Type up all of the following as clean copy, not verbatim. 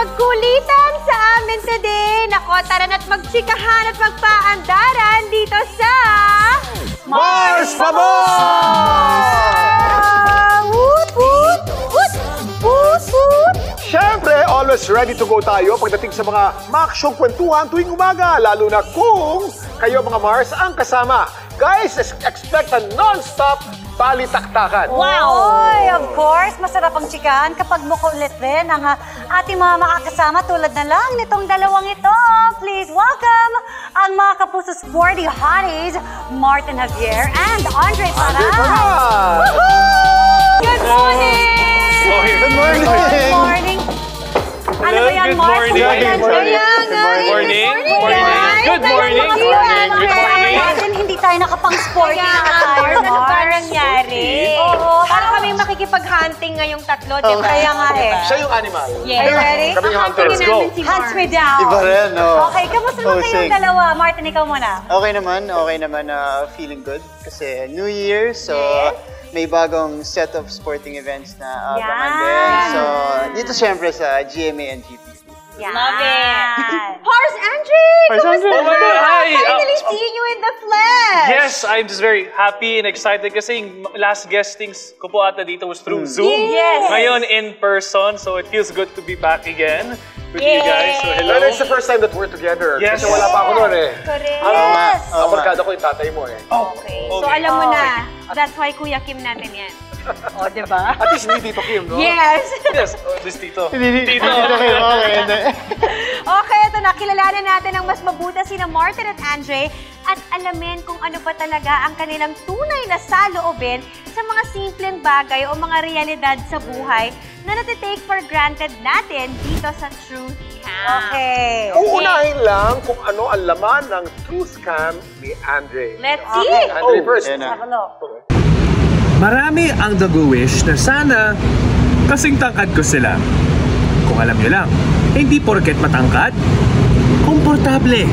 makipagkulitan sa amin today. Nako, tara na't magtsikahan at magpaandaran dito sa... Mars Pabor! Woot, woot, woot, woot, woot. Siyempre, always ready to go tayo pagdating sa mga maksyong kwentuhan tuwing umaga, lalo na kung kayo mga Mars ang kasama. Guys, expect a non-stop balitaktakan. Wow! Oy, of course, masarap ang chikahan kapag makulit rin ang ating mga makakasama tulad na lang nitong dalawang ito. Please welcome ang mga kapuso sporty hotties, Martin Javier and Andre Parra. Good morning! Good morning! Good morning! Ano ba yan, Mars? Good morning! Good morning! Good morning! Good morning! Hindi tayo nakapang-sporty nakatire, Ano ba Mars. nangyari? Oo. Parang kaming makikipag-hunting ngayong tatlo, di ba? Kaya nga eh. Siya yung animal. Yeah. Are you ready? Kami yung hunter. Let's go. Hands me down. Iba rin, no? Okay, kamusta naman kayong dalawa? Martin, ikaw muna. Okay naman. Feeling good. Kasi New Year, so may bagong set of sporting events na abangan din. So, dito siyempre sa GMA and GP. Yan. Love it! Pars Andre! Kamusta Oh my God, hi! Finally seeing you in the flesh! Yes, I'm just very happy and excited kasi yung last guestings ko po ata dito was through Zoom. Yes! Ngayon in person, so it feels good to be back again with you guys. So hello. And it's the first time that we're together. Yes. Kasi wala pa ako noon eh. Correct. Yes! Ang barkada ko yung tatay mo eh. Okay. So alam mo na, that's why Kuya Kim natin yan. O, di ba? At least hindi Tito Kim, no? Yes! Yes, this Tito. Dito. Okay, ito na. Kilalanin natin ang mas mabuti sina Martin at Andre at alamin kung ano ba talaga ang kanilang tunay na saloobin sa mga simpleng bagay o mga realidad sa buhay na natitake for granted natin dito sa Truth Cam. Okay. Uunahin lang kung ano ang laman ng Truth Cam ni Andre. Let's see! Andre first. Have a look. Marami ang nag-wish na sana kasing tangkad ko sila. Kung alam niyo lang, hindi porket matangkad, komportable.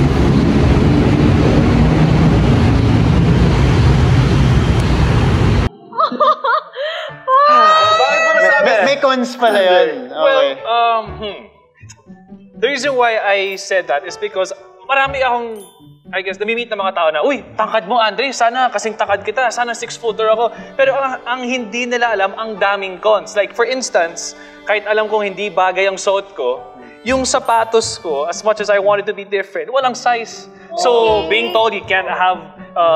Bakit mo nasabi? May cons pala yun. Okay. Well, the reason why I said that is because marami akong, I guess, nami-meet ng mga tao na, uy, tangkad mo, Andre, sana kasing tangkad kita, sana 6-footer ako. Pero ang hindi nila alam, ang daming cons. Like, for instance, kahit alam kong hindi bagay ang suot ko, yung sapatos ko, as much as I wanted to be different, walang size. So, being told you can't have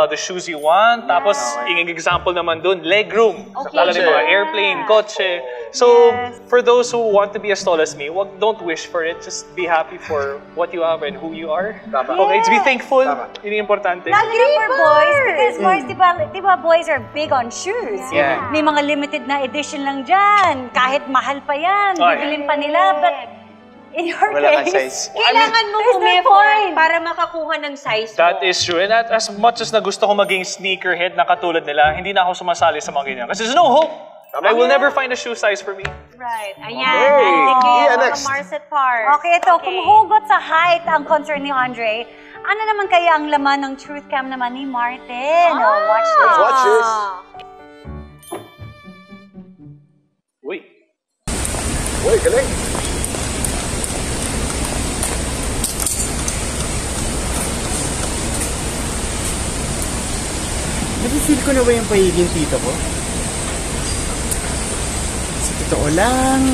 the shoes you want, tapos, yung example naman dun, legroom. Lalo na yung mga airplane, kotse. So, for those who want to be as tall as me, don't wish for it. Just be happy for what you have and who you are. Okay, just be thankful. Yun yung importante. Lalo na for boys, because boys, di ba boys are big on shoes. Yeah. May mga limited na edition lang dyan. Kahit mahal pa yan, bibilin pa nila. But in your Wala kang case, size. Kailangan mo there's no umeffort point. para makakuha ng size mo. That is true. And as much as na gusto ko maging sneakerhead na katulad nila, hindi na ako sumasali sa mga ganyan. Kasi there's no hope. I will never find a shoe size for me. Right. Ayan. Okay. Sige, Yeah, mga next. Mars at Pars. Okay, ito, kung hugot sa height ang concern ni Andre, ano naman kaya ang laman ng Truth Cam naman ni Martin? Oh, watch this. Let's watch this. Uy. Uy, galing. Nafe-feel ko na ba yung pagiging tito ko? Sa totoo lang,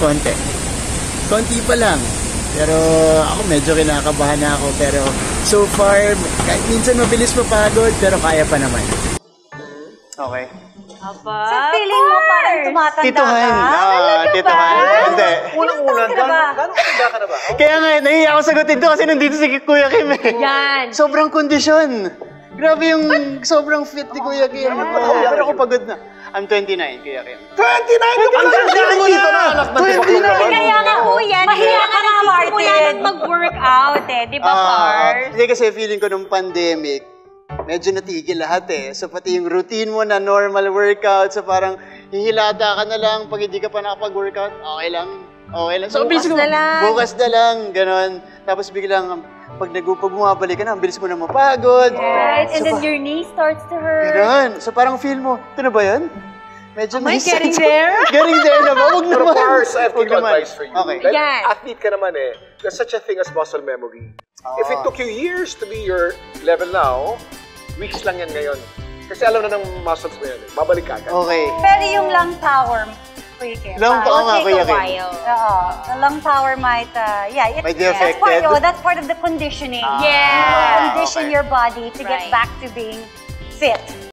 konti pa lang. Pero ako medyo kinakabahan na ako. Pero so far, kahit minsan mabilis mapagod, pero kaya pa naman. Okay. Aba, So feeling mo parang tumatanda Tituhan. ka? Tituhan. Hindi. Unang-una, Ilang taon ka na ba? gano'ng kanda ka na ba? Kaya nga, nahiya ako sagutin to kasi nandito si Kuya Kim eh. Yan. Sobrang kondisyon. Grabe yung sobrang fit ni Kuya Kim. Pero ako pagod na. I'm 29, Kuya Kim. 29 ka pa lang! Dito na, anak ng tipaklong naman. Kaya nga po yan. Mahiya ka na, Martin. Martin. Mag-workout eh. Di ba, Pars? Hindi kasi feeling ko nung pandemic, medyo natigil lahat eh. So pati yung routine mo na normal workout, so parang hihilata ka na lang pag hindi ka pa nakapag-workout, okay lang. So, Bukas na lang. Bukas na lang, ganon. Tapos biglang, pag bumabalik ka na, ang bilis mo na mapagod. Right, and So, then your knee starts to hurt. Ganon. So parang feel mo, ito na ba yan? Medyo Am I may getting sense. there? Getting there na ba? Huwag Pero naman. Mars, I have Huwag good naman. advice for you. Okay. Dahil Yes. athlete ka naman eh. There's such a thing as muscle memory. If it took you years to be your level now, weeks lang yan ngayon. Kasi alam na ng muscles mo yan eh. Babalik ka agad. Okay. Pero yung lung power, Kuya Kim. Lung parang- Oo nga, Take Kuya a Kim. while. Oo. The lung power might, Might be that's part, affected. that's part of the conditioning. Yeah. Condition okay. your body to get Right. back to being fit.